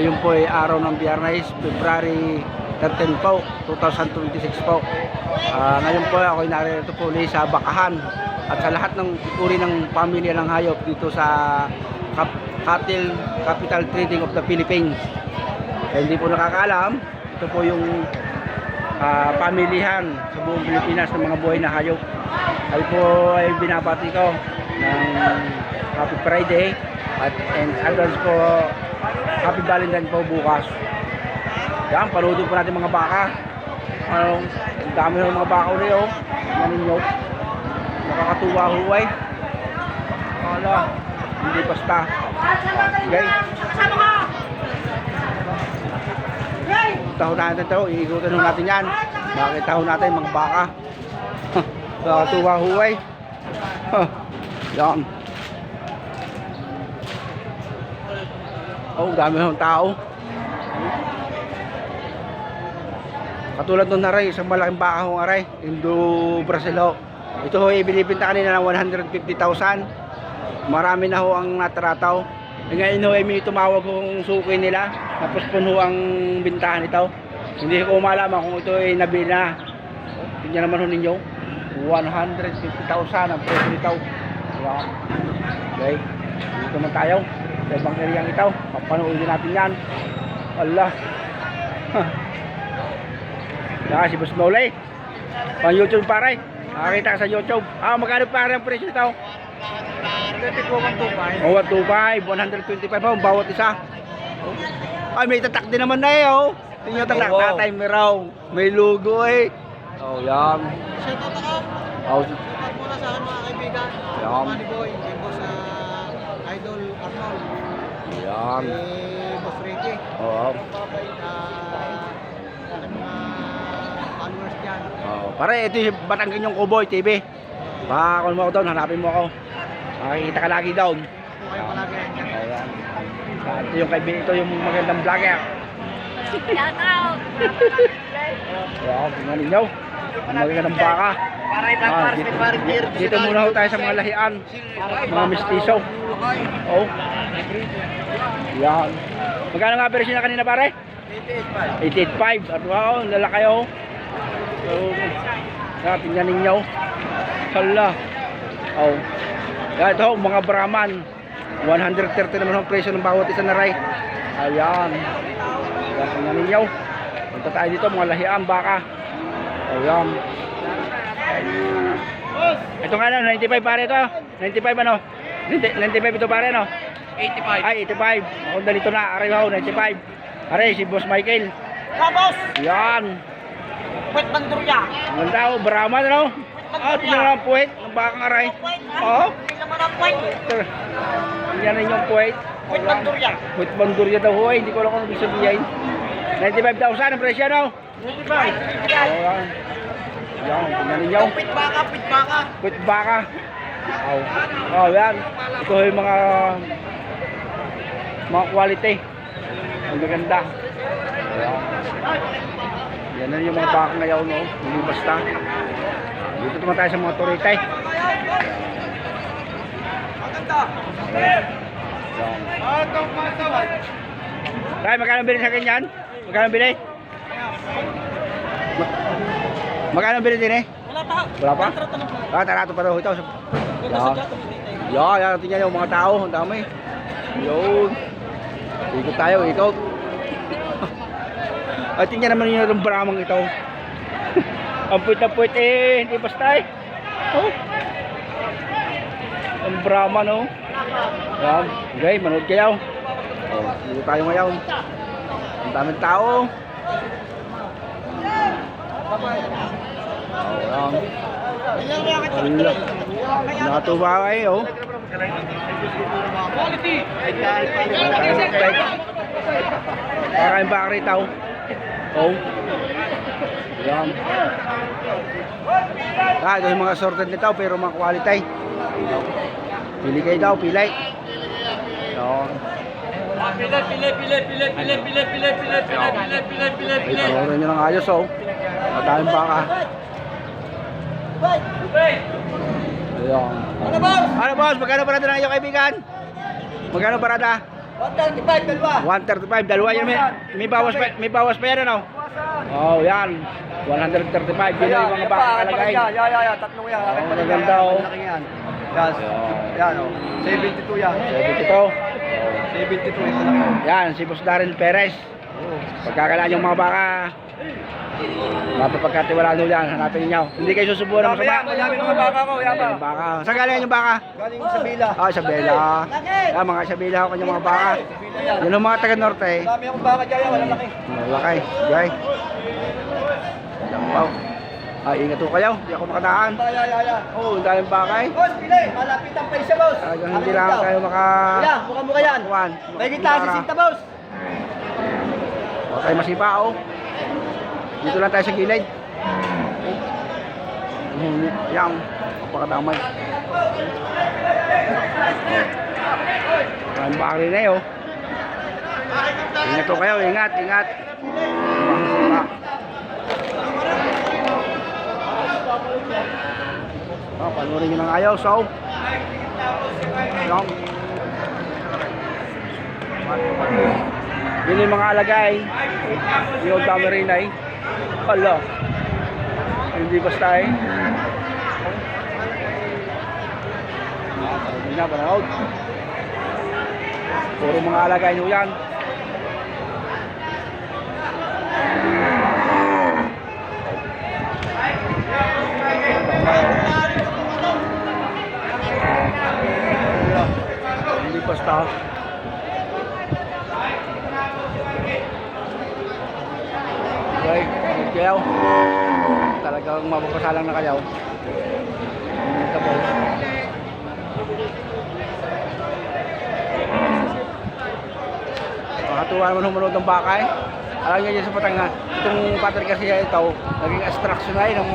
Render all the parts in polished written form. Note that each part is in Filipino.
Ngayon po ay araw ng Biyernes, February 13 po, 2026 po. Ngayon po ako ay narito po ulit sa Bakahan at sa lahat ng uri ng pamilya ng hayop dito sa Cattle Capital Trading of the Philippines. Hindi po nakakaalam, ito po yung pamilihan sa buong Pilipinas ng mga buhay na hayop. Ay po ay binabati ko ng Happy Friday and advance po Happy Valentine po bukas. Yan, panoodin po natin mga baka. Ang dami ng mga baka ulit oh. Yan ninyo. Nakakatuwa huway. Wala, hindi basta. Okay. Tahon natin ito, iikutin natin yan. Makita ho natin mga baka. Nakakatuwa huway. Yan. Oh, dami ng tao. Katulad nung naray, isang malaking baka hong aray, Indo Brasilo. Ito ho, ibinibinta kanina ng 150,000. Marami na ho ang natrataw. Ngayon ho, may tumawag hong suki nila. Tapos puno ang bintahan ito. Hindi ko malaman kung ito ay nabili na. Tingnan naman ho ninyo. 150,000 ang presyo nito. Wow. Okay. Dito naman tayo. Sa ibang areang ito. Papanoodin natin yan. Allah. Saka si Boss Nolay. Pang YouTube pare. Nakakita ka sa YouTube. Magkano pare ang presyo nito? 125. Oh, 125. 125 po bawat isa. Ay, may tatak din naman na eh oh. Tingnan tatak. Wow. Tatay Miraw. May logo eh. Oh, yan. Shout out ako. Oh, Shout out muna sa akin mga kaibigan. Yan. Money Boy, kay Boss Idol Arnold. Yan. Kay Boss Ricky. Oo. Sa aking mga followers dyan. Oh, pare, ito yung Batanggan yung Cowboy TV. Baka kung mo ako doon, hanapin mo ako. Makikita ka lagi doon. Ito kayo palagi yan dyan. Ayan. Ito yung kaibigan, ito yung magandang vlogger. Shout out! Wow, tingnan ninyo. Ang magandang baka. Dito muna ho tayo sa mga lahian. Mga mistiso. Oh. Yan. Magkano nga presyo na kanina pare? 88.5. At wow, lalaki oh. So, tingnan ninyo. Hala. Oh. Yan ito, mga Brahman. 130 naman ang presyo ng bawat isa na ray. Ayan. Yan, tingnan ninyo. Punta tayo dito, mga lahian, baka. Ayan. Ito nga na, 95 pare ito. 95 ano? 95 ito pare ano? 85. Ay, 85. Ako dalito na, aray ho, 95. Aray, si Boss Michael. Boss! Yan. Puwet Bandurya! Ang ganda ho, Brahman ano? Tingnan lang ang puwet ng bakang aray. Oo. Hindi naman ang puwet. Yan na yung puwet. Puwet Bandurya! Puwet Bandurya daw ho, hindi ko alam kung ibig sabihin. 95,000 ang presyo no? 95! Ayan. Yan, tingnan ninyo. Pit baka, pit baka! Puwet baka. Oh, yan. Ito yung mga quality. Ang maganda. Ayan. Yan na yung mga baka ngayon no? Hindi basta. Dito naman tayo sa mga turitay. Maganda! Yan. Tay, magkano bili sa ganyan? Magkano bili? Magkano bili din eh? Wala pa! Wala pa? Tarato pa daw ito. Yan, tingnan yung mga tao. Ang dami. Yun. Ikot tayo, ikot. At tingnan naman yun yung Brahmang ito. Ang puwit eh. Hindi basta eh. Oh. Ang Brahman oh. Yan. Okay, manood kayo. Oh, dito tayo ngayon. Ang daming tao. Oh, yan. Nakatuwa eh oh. Quality! Parang baka rito. Oh. Yan. Ito yung mga sorted nito pero mga quality. Pili kayo daw, pilay. Yan. Ito nyo ng ayos oh. Matayang baka. Ayan. Ano boss? Ano boss? Magkano parada na kayo kaibigan? Magkano parada? 135, dalawa. 135, dalawa yun. May bawas pa yan, ano? Oh, yan. 135. Yun yung mga baka kalagay. Yeah. Tatlong yan. Oh, maganda, oh. Malaking yan. Yes. Yan, oh. 72 yan. 72. 72, ito lang. Yan, si Boss Darren Perez. Pagkakalaan yung mga baka, mapapagkatiwalaan nyo yan, hanapin niyo. Hindi kayo susubuan ng masama. Madami mga baka ko, yaba. Baka. Saan galing yung baka? Galing sa Bila. Ah, Isabela. Ah, mga Isabela ako kanyang mga baka. Yun ang mga taga-norte. Madami akong baka dyan, walang laki. Malaki. Jay. Wow. Ah, ingat po kayo. Hindi ako makadaan. Ya. Oh, ang daming baka eh. Boss, pilay. Malapit ang paisa, boss. Talagang hindi lang tayo maka... Yeah, mukha yan. Kuwan. May gitna si Sinta, boss. Huwag tayo masipa, oh. Dito lang tayo sa gilid. Yan. Kapakadamay. Maraming baka rin eh, oh. Ingat po kayo. Ingat. Masipa. Oh, panurin nyo ng ayaw, so. Yan. Yun yung mga alagay. Yung Old Tamarina eh. Hala. Hindi basta eh. Hindi na, panahod. Puro mga alagay nyo yan. Hindi basta. Okay, kayo. Talagang mapapasalang na kayo. Ito po. Makatuwa naman humunod ng baka eh. Alam niya dyan sa Patangan, itong pattern kasi ito, naging attraction na yun,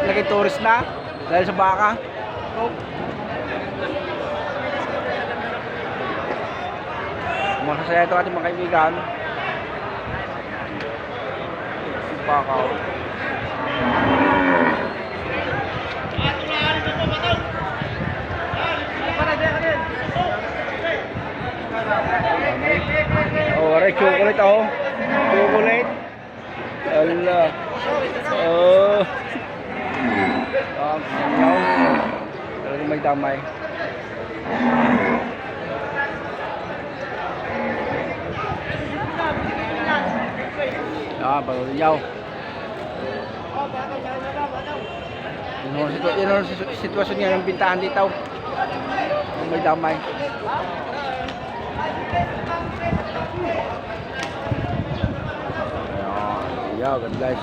naging tourist na dahil sa baka. Masasaya ito ating mga kaibigan. Baka. Oh, right, chocolate oh. Chocolate. Allah. Oh. Sanyaw. Talagang may damay. Ah, bago yaw. Yun ang sitwasyon niya ng bintahan dito. May damay. Ayan, God bless.